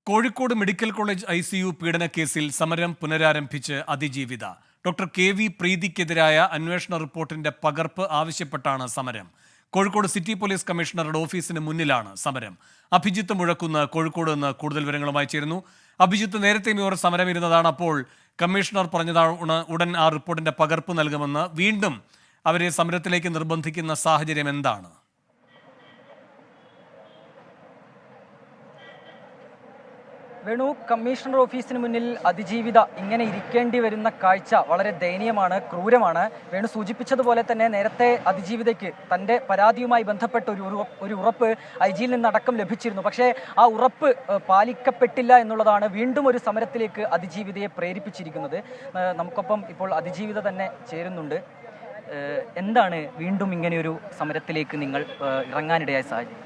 Kozhikode medical college ICU പീഡനക്കേസിൽ സമരം പുനരാരംഭിച്ച് അതിജീവിത. Doctor KV പ്രീതിക്കെതിരായ അന്വേഷണ റിപ്പോർട്ടിന്റെ പകർപ്പ് ആവശ്യപ്പെട്ടാണ് സമരം. കോഴിക്കോട് സിറ്റി പോലീസ് കമ്മീഷണറുടെ ഓഫീസിന് മുന്നിലാണ് സമരം. അഭിജിത്ത് മുഴക്കുന്ന് കോഴിക്കോട് നിന്ന് കൂടുതൽ വിവരങ്ങളുമായി ചേരുന്നു. അഭിജിത്ത്, നേരത്തെ ഇവർ സമരം ഇരുന്നതാണ്. അപ്പോൾ കമ്മീഷണർ പറഞ്ഞതാണ് ഉടൻ ആ റിപ്പോർട്ടിന്റെ പകർപ്പ് നൽകുമെന്ന്. വീണ്ടും അവരെ സമരത്തിലേക്ക് നിർബന്ധിക്കുന്ന സാഹചര്യം എന്താണ്? വേണു, കമ്മീഷണർ ഓഫീസിന് മുന്നിൽ അതിജീവിത ഇങ്ങനെ ഇരിക്കേണ്ടി വരുന്ന കാഴ്ച വളരെ ദയനീയമാണ്, ക്രൂരമാണ്. വേണു സൂചിപ്പിച്ചതുപോലെ തന്നെ നേരത്തെ അതിജീവിതയ്ക്ക് തൻ്റെ പരാതിയുമായി ബന്ധപ്പെട്ട ഒരു ഉറപ്പ് IG-യിൽ നിന്നടക്കം ലഭിച്ചിരുന്നു. പക്ഷേ ആ ഉറപ്പ് പാലിക്കപ്പെട്ടില്ല എന്നുള്ളതാണ് വീണ്ടും ഒരു സമരത്തിലേക്ക് അതിജീവിതയെ പ്രേരിപ്പിച്ചിരിക്കുന്നത്. നമുക്കൊപ്പം ഇപ്പോൾ അതിജീവിത തന്നെ ചേരുന്നുണ്ട്. എന്താണ് വീണ്ടും ഇങ്ങനെയൊരു സമരത്തിലേക്ക് നിങ്ങൾ ഇറങ്ങാനിടയായ സാഹചര്യം?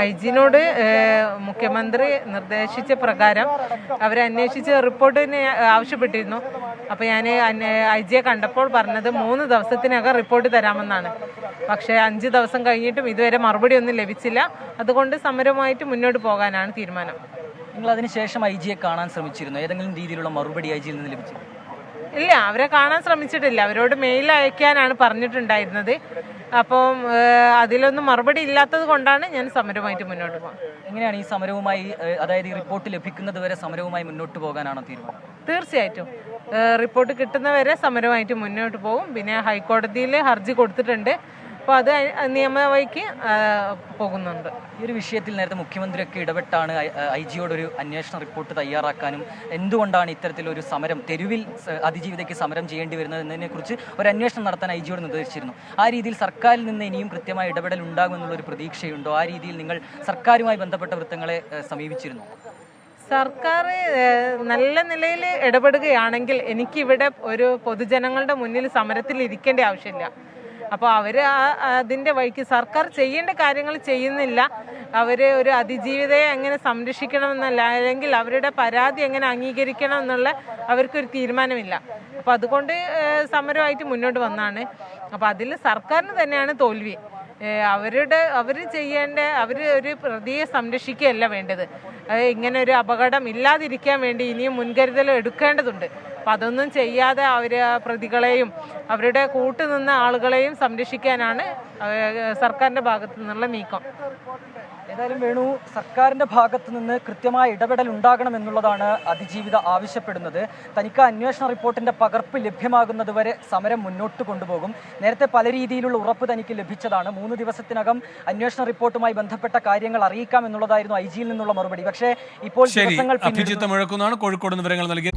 IG-നോട് മുഖ്യമന്ത്രി നിർദ്ദേശിച്ച പ്രകാരം അവരെ അന്വേഷിച്ച് റിപ്പോർട്ടിന് ആവശ്യപ്പെട്ടിരുന്നു. അപ്പോൾ ഞാൻ IG-യെ കണ്ടപ്പോൾ പറഞ്ഞത് 3 ദിവസത്തിനകം റിപ്പോർട്ട് തരാമെന്നാണ്. പക്ഷേ 5 ദിവസം കഴിഞ്ഞിട്ടും ഇതുവരെ മറുപടി ഒന്നും ലഭിച്ചില്ല. അതുകൊണ്ട് സമരവുമായിട്ട് മുന്നോട്ട് പോകാനാണ് തീരുമാനം. നിങ്ങൾ അതിനുശേഷം IG-യെ കാണാൻ ശ്രമിച്ചിരുന്നു? ഏതെങ്കിലും രീതിയിലുള്ള മറുപടി IG-യിൽ നിന്ന് ലഭിച്ചു? ഇല്ല, അവരെ കാണാൻ ശ്രമിച്ചിട്ടില്ല. അവരോട് മെയിൽ അയക്കാനാണ് പറഞ്ഞിട്ടുണ്ടായിരുന്നത്. അപ്പം അതിലൊന്നും മറുപടി ഇല്ലാത്തത് കൊണ്ടാണ് ഞാൻ സമരവുമായിട്ട് മുന്നോട്ട് പോകുന്നത്. എങ്ങനെയാണ് ഈ സമരവുമായി, അതായത് ഈ റിപ്പോർട്ട് ലഭിക്കുന്നത് വരെ സമരവുമായി മുന്നോട്ട് പോകാനാണോ തീരുമാനം? തീർച്ചയായിട്ടും റിപ്പോർട്ട് കിട്ടുന്നവരെ സമരമായിട്ട് മുന്നോട്ട് പോകും. പിന്നെ ഹൈക്കോടതിയിൽ ഹർജി കൊടുത്തിട്ടുണ്ട്. അപ്പോൾ അത് നിയമവഴിക്ക് പോകുന്നുണ്ട്. ഈ ഒരു വിഷയത്തിൽ നേരത്തെ മുഖ്യമന്ത്രിയൊക്കെ ഇടപെട്ടാണ് IG-യോടൊരു അന്വേഷണ റിപ്പോർട്ട് തയ്യാറാക്കാനും എന്തുകൊണ്ടാണ് ഇത്തരത്തിലൊരു സമരം, തെരുവിൽ അതിജീവിതയ്ക്ക് സമരം ചെയ്യേണ്ടി വരുന്നത് എന്നതിനെക്കുറിച്ച് ഒരു അന്വേഷണം നടത്താൻ IG-യോട് നിർദ്ദേശിച്ചിരുന്നു. ആ രീതിയിൽ സർക്കാരിൽ നിന്ന് ഇനിയും കൃത്യമായ ഇടപെടൽ ഉണ്ടാകുമെന്നുള്ളൊരു പ്രതീക്ഷയുണ്ടോ? ആ രീതിയിൽ നിങ്ങൾ സർക്കാരുമായി ബന്ധപ്പെട്ട വൃത്തങ്ങളെ സമീപിച്ചിരുന്നു? സർക്കാർ നല്ല നിലയിൽ ഇടപെടുകയാണെങ്കിൽ എനിക്കിവിടെ ഒരു പൊതുജനങ്ങളുടെ മുന്നിൽ സമരത്തിൽ ഇരിക്കേണ്ട ആവശ്യമില്ല. അപ്പോൾ അവർ അതിൻ്റെ വഴിക്ക് സർക്കാർ ചെയ്യേണ്ട കാര്യങ്ങൾ ചെയ്യുന്നില്ല. അവർ ഒരു അതിജീവിതയെ എങ്ങനെ സംരക്ഷിക്കണമെന്നല്ല, അല്ലെങ്കിൽ അവരുടെ പരാതി എങ്ങനെ അംഗീകരിക്കണം എന്നുള്ള അവർക്കൊരു തീരുമാനമില്ല. അപ്പോൾ അതുകൊണ്ട് സമരമായിട്ട് മുന്നോട്ട് വന്നാണ്. അപ്പോൾ അതിൽ സർക്കാരിന് തന്നെയാണ് തോൽവി. അവർ ചെയ്യേണ്ട, അവർ ഒരു പ്രതിയെ സംരക്ഷിക്കുകയല്ല വേണ്ടത്. ഇങ്ങനെ ഒരു അപകടം ഇല്ലാതിരിക്കാൻ വേണ്ടി ഇനിയും മുൻകരുതൽ എടുക്കേണ്ടതുണ്ട്. അപ്പം അതൊന്നും ചെയ്യാതെ അവർ പ്രതികളെയും അവരുടെ കൂട്ടുനിന്ന ആളുകളെയും സംരക്ഷിക്കാനാണ് സർക്കാരിൻ്റെ ഭാഗത്തു നിന്നുള്ള നീക്കം. ഏതായാലും വേണു, സർക്കാരിൻ്റെ ഭാഗത്തു നിന്ന് കൃത്യമായ ഇടപെടൽ ഉണ്ടാകണമെന്നുള്ളതാണ് അതിജീവിത ആവശ്യപ്പെടുന്നത്. തനിക്ക് അന്വേഷണ റിപ്പോർട്ടിൻ്റെ പകർപ്പ് ലഭ്യമാകുന്നത് വരെ സമരം മുന്നോട്ട് കൊണ്ടുപോകും. നേരത്തെ പല രീതിയിലുള്ള ഉറപ്പ് തനിക്ക് ലഭിച്ചതാണ്. 3 ദിവസത്തിനകം അന്വേഷണ റിപ്പോർട്ടുമായി ബന്ധപ്പെട്ട കാര്യങ്ങൾ അറിയിക്കാം എന്നുള്ളതായിരുന്നു IG-യിൽ നിന്നുള്ള മറുപടി. പക്ഷേ ഇപ്പോൾ അഭിജിത്ത് മുഴക്കുന്നാണ് കോഴിക്കോട് വിവരങ്ങൾ നൽകിയത്.